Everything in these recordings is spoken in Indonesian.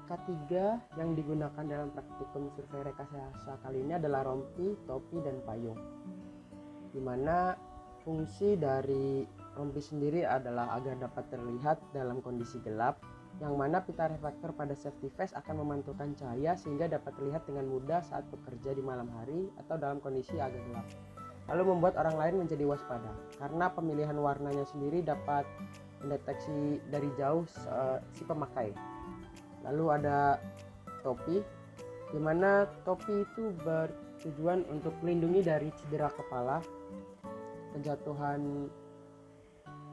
K3 yang digunakan dalam praktikum survei rekayasa kali ini adalah rompi, topi, dan payung. Dimana fungsi dari rompi sendiri adalah agar dapat terlihat dalam kondisi gelap, yang mana pita reflektor pada safety vest akan memantulkan cahaya sehingga dapat terlihat dengan mudah saat bekerja di malam hari atau dalam kondisi agak gelap. Lalu membuat orang lain menjadi waspada, karena pemilihan warnanya sendiri dapat mendeteksi dari jauh si pemakai. Lalu ada topi, di mana topi itu bertujuan untuk melindungi dari cedera kepala, penjatuhan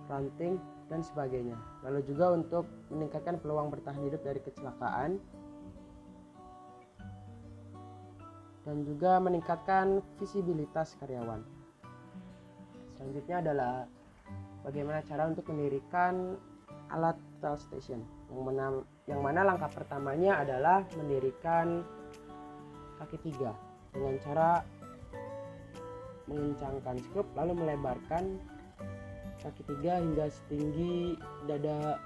ranting, dan sebagainya. Lalu juga untuk meningkatkan peluang bertahan hidup dari kecelakaan dan juga meningkatkan visibilitas karyawan. Selanjutnya adalah bagaimana cara untuk mendirikan alat total station, yang mana langkah pertamanya adalah mendirikan kaki 3 dengan cara mengencangkan skrup lalu melebarkan kaki 3 hingga setinggi dada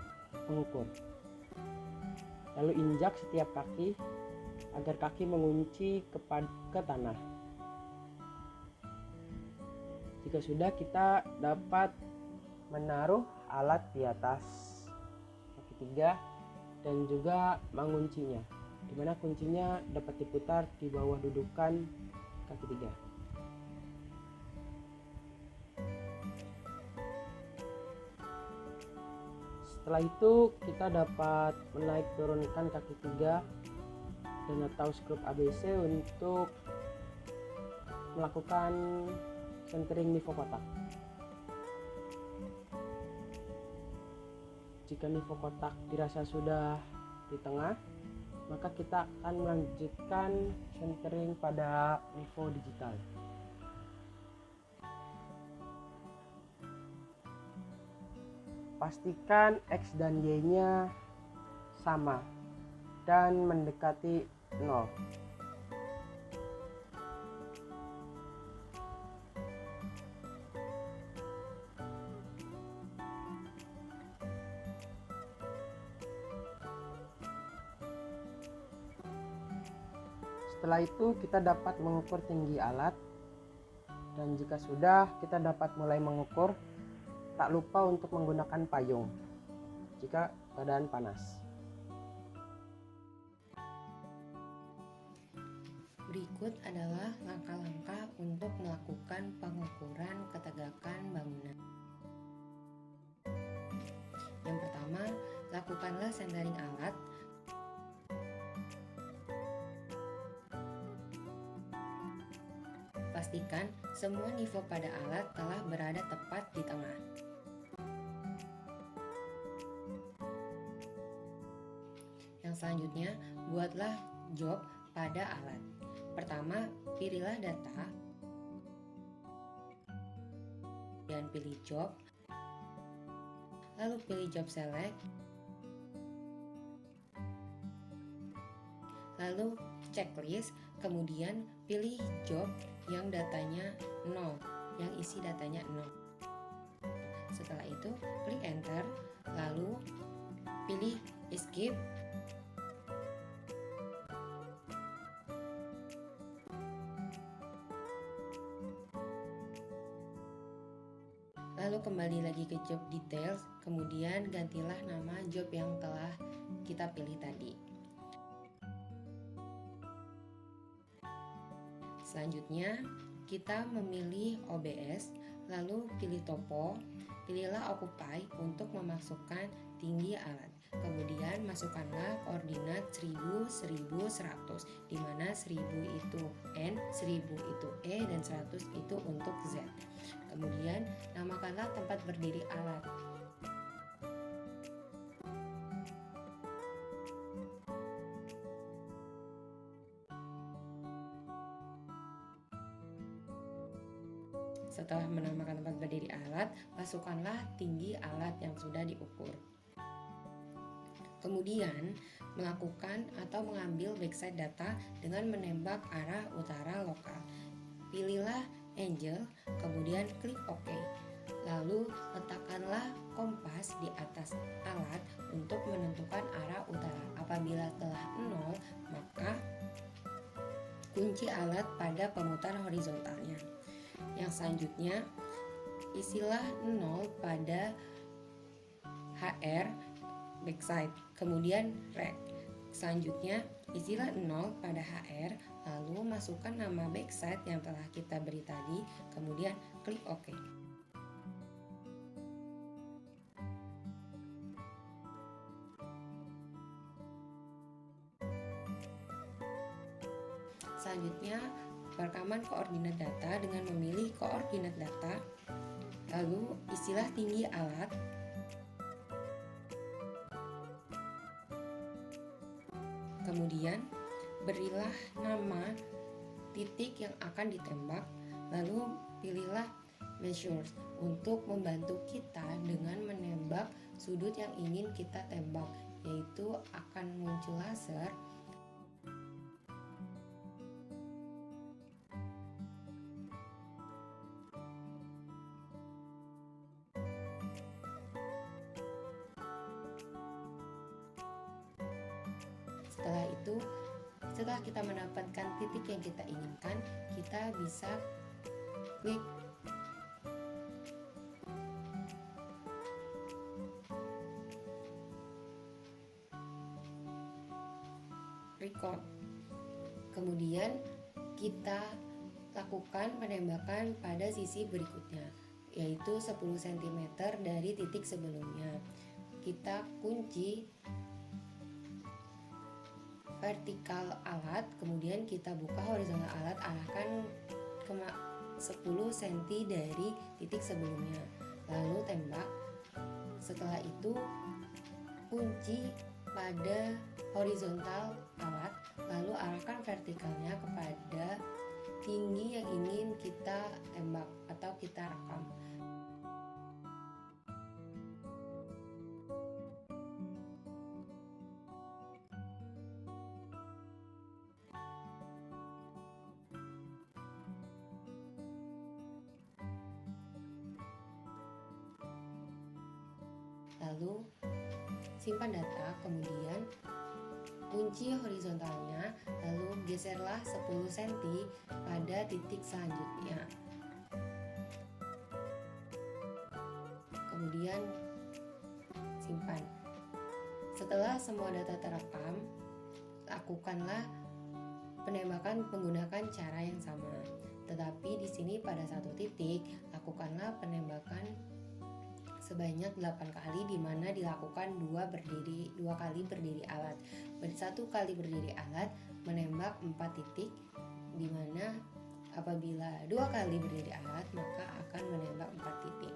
pengukur. Lalu injak setiap kaki agar kaki mengunci ke tanah. Jika sudah, kita dapat menaruh alat di atas kaki 3 dan juga menguncinya, di mana kuncinya dapat diputar di bawah dudukan kaki 3. Setelah itu kita dapat menaik turunkan kaki 3 dan atau skrup ABC untuk melakukan centering nifo kotak. Jika nifo kotak dirasa sudah di tengah, maka kita akan melanjutkan centering pada nifo digital. Pastikan X dan Y-nya sama dan mendekati 0. Setelah itu kita dapat mengukur tinggi alat, dan jika sudah, kita dapat mulai mengukur. Tak lupa untuk menggunakan payung jika keadaan panas. Berikut adalah langkah-langkah untuk melakukan pengukuran ketegakan bangunan. Yang pertama, lakukanlah centering alat. Pastikan semua nifo pada alat telah berada tepat di tengah. Yang selanjutnya, buatlah job pada alat. Pertama, pilihlah data, dan pilih job, lalu pilih job select, lalu checklist, kemudian pilih job yang datanya 0, yang isi datanya 0. Setelah itu, klik enter, lalu pilih escape, lalu kembali lagi ke job details, kemudian gantilah nama job yang telah kita pilih tadi. Selanjutnya, kita memilih OBS, lalu pilih topo, pilihlah occupy untuk memasukkan tinggi alat. Kemudian masukkanlah koordinat 1000, 1100, di mana 1000 itu N, 1000 itu E, dan 100 itu untuk Z. Kemudian namakanlah tempat berdiri alat. Setelah menamakan tempat berdiri alat, masukkanlah tinggi alat yang sudah diukur. Kemudian, melakukan atau mengambil backside data dengan menembak arah utara lokal. Pilihlah Angel, kemudian klik OK. Lalu, letakkanlah kompas di atas alat untuk menentukan arah utara. apabila telah 0, maka kunci alat pada pemutar horizontalnya. Yang selanjutnya, isilah 0 pada HR backside, kemudian rek. Selanjutnya, isilah 0 pada HR, lalu masukkan nama backside yang telah kita beri tadi, kemudian klik OK. Selanjutnya, perekaman koordinat data dengan memilih koordinat data, lalu isilah tinggi alat, kemudian berilah nama titik yang akan ditembak, lalu pilihlah measures untuk membantu kita dengan menembak sudut yang ingin kita tembak, yaitu akan muncul laser. Setelah itu, setelah kita mendapatkan titik yang kita inginkan, kita bisa klik record. Kemudian kita lakukan penembakan pada sisi berikutnya, yaitu 10 cm dari titik sebelumnya. Kita kunci vertikal alat, kemudian kita buka horizontal alat, arahkan ke 10 cm dari titik sebelumnya, lalu tembak. Setelah itu kunci pada horizontal alat, lalu arahkan vertikalnya kepada tinggi yang ingin kita tembak atau kita rekam. Lalu simpan data, kemudian kunci horizontalnya, lalu geserlah 10 cm pada titik selanjutnya. Kemudian simpan. Setelah semua data terekam, lakukanlah penembakan menggunakan cara yang sama. Tetapi di sini pada satu titik, lakukanlah penembakan sebanyak 8 kali, di mana dilakukan dua kali berdiri alat. Satu kali berdiri alat menembak 4 titik, di mana apabila 2 kali berdiri alat maka akan menembak 4 titik.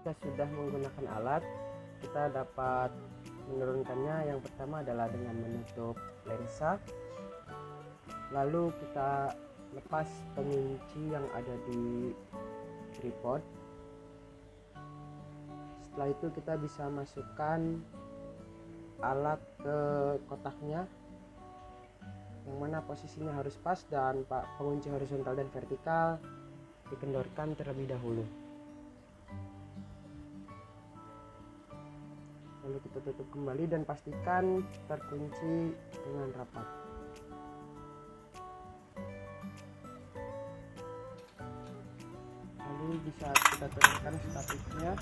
Jika sudah menggunakan alat, kita dapat menurunkannya. Yang pertama adalah dengan menutup lensa, lalu kita lepas pengunci yang ada di tripod. Setelah itu kita bisa masukkan alat ke kotaknya, yang mana posisinya harus pas dan pengunci horizontal dan vertikal dikendorkan terlebih dahulu. Lalu kita tutup kembali dan pastikan terkunci dengan rapat. Lalu bisa kita turunkan statusnya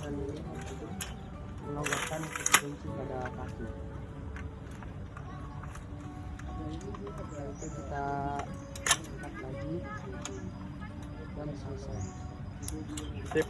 dan untuk melonggarkan kunci pada kaki. Setelah itu kita angkat lagi dan selesai. Sip.